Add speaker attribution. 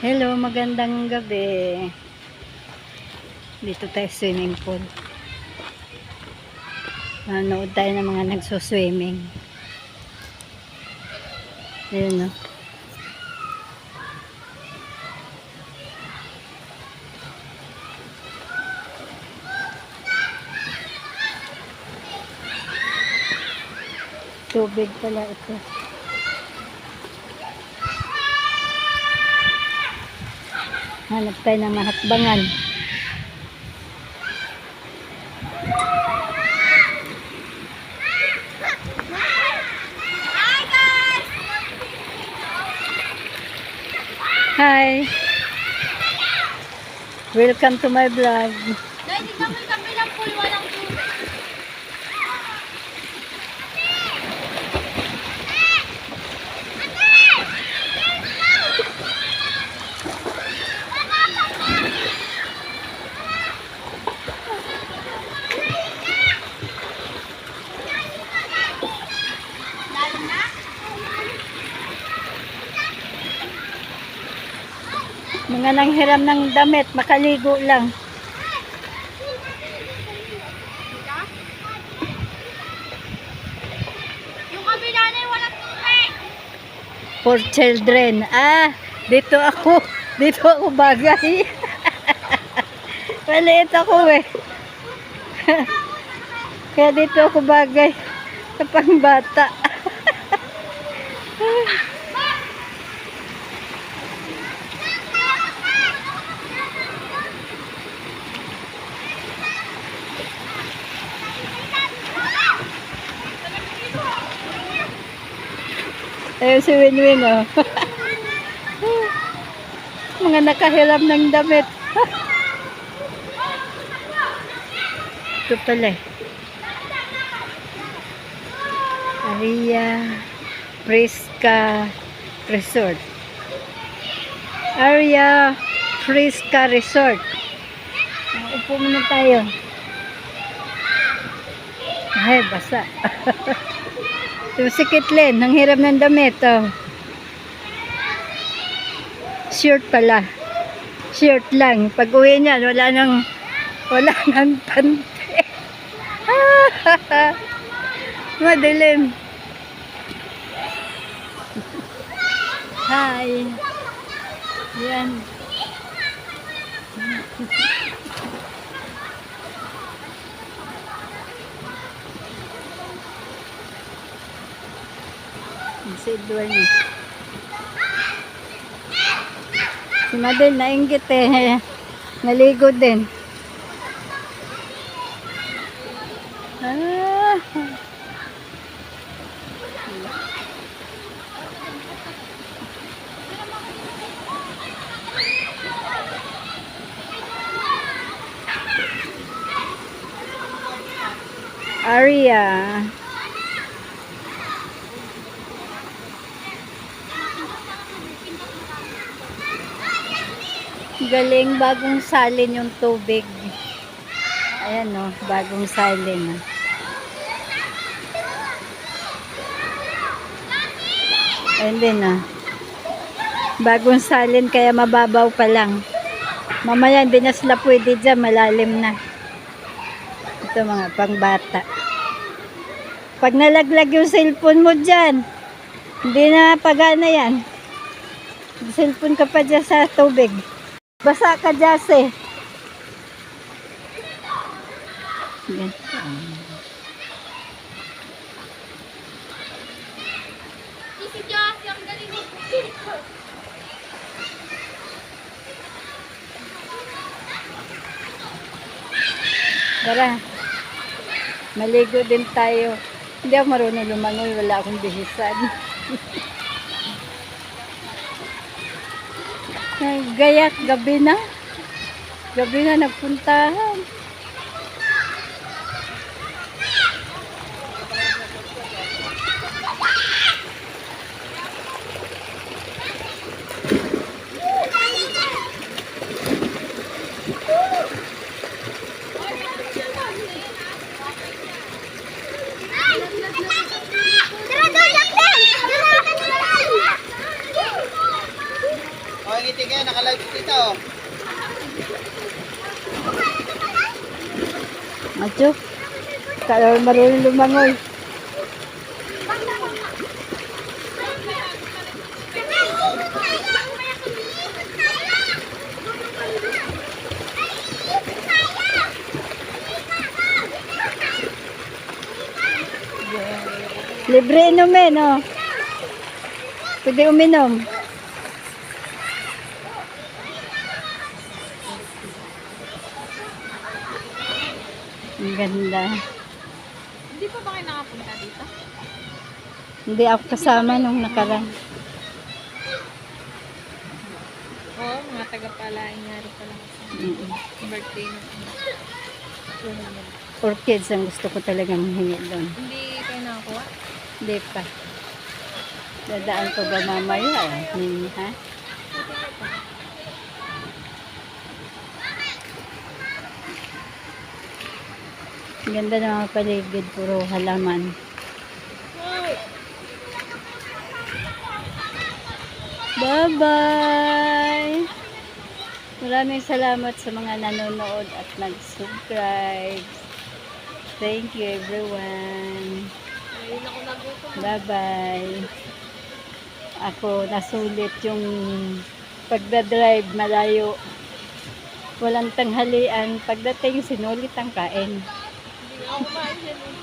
Speaker 1: Hello, magandang gabi. Dito tayo swimming pool. Manood tayo ng mga nagsuswimming. Ayun, no? Tubig pala ito. Hanap tayo ng mahakbangan. Hi! Welcome to my vlog.
Speaker 2: Guys, tignan mo yung kabilang pool, walang tubig.
Speaker 1: Mga nanghiram ng damit, makaligo lang.
Speaker 2: Yung kabila na yung walang tubig.
Speaker 1: For children. Dito ako bagay. Maliit ako eh. Kaya dito ako bagay sa pangbata. Ayun si Winwin, oh. Mga nakahiram ng damit. Ito pala eh. Aria Fresca Resort. Aria Fresca Resort. Upo muna tayo. Ay, basa. Ito si Kitlin, nang hiram ng damit, oh. Shirt pala. Shirt lang. Pag uwi niya, wala nang pante. Madilim. Hi. Yan. Si Edward. Si Madel nainggit eh. Naligo din. Aria. Galing, bagong salin yung tubig. Ayan, no, bagong salin. Ayan din, no. Bagong salin, kaya mababaw pa lang. Mamaya hindi na sila pwede dyan, malalim na. Ito mga pangbata. Pag nalaglag yung cellphone mo dyan, hindi na pagana yan. Cellphone ka pa dyan sa tubig. Basa ka dyan eh. Yan.
Speaker 2: Si Joss, yung galing mo.
Speaker 1: Tara. Maligo din tayo. Hindi ako marunong lumangoy. Wala akong bihisan. Gayak, gabi na. Gabi na nagpuntahan.
Speaker 3: City ngayon, naka-live dito. Oh.
Speaker 1: Macho. Kaya marunong lumangoy. Libre inumin, oh. Pwede uminom. Ang ganda.
Speaker 2: Hindi pa ba kayo nakapunta dito?
Speaker 1: Hindi ako kasama nung nakaraan.
Speaker 2: Oo, mga taga-palain nga rin pala. Birthday na.
Speaker 1: Orchids ang gusto ko talaga mahingi doon.
Speaker 2: Hindi kayo nakakuha?
Speaker 1: Hindi pa. Dadaan ko ba mamaya? Nini, ha? Ang ganda ng mga paligid. Puro halaman. Bye-bye! Maraming salamat sa mga nanonood at nag-subscribe. Thank you everyone.
Speaker 2: Ayun ako nagutom.
Speaker 1: Bye-bye. Ako nasulit yung pagdadrive malayo. Walang tanghalian. Pagdating sinulit ang kain.
Speaker 2: Hindi ako kumain dyan.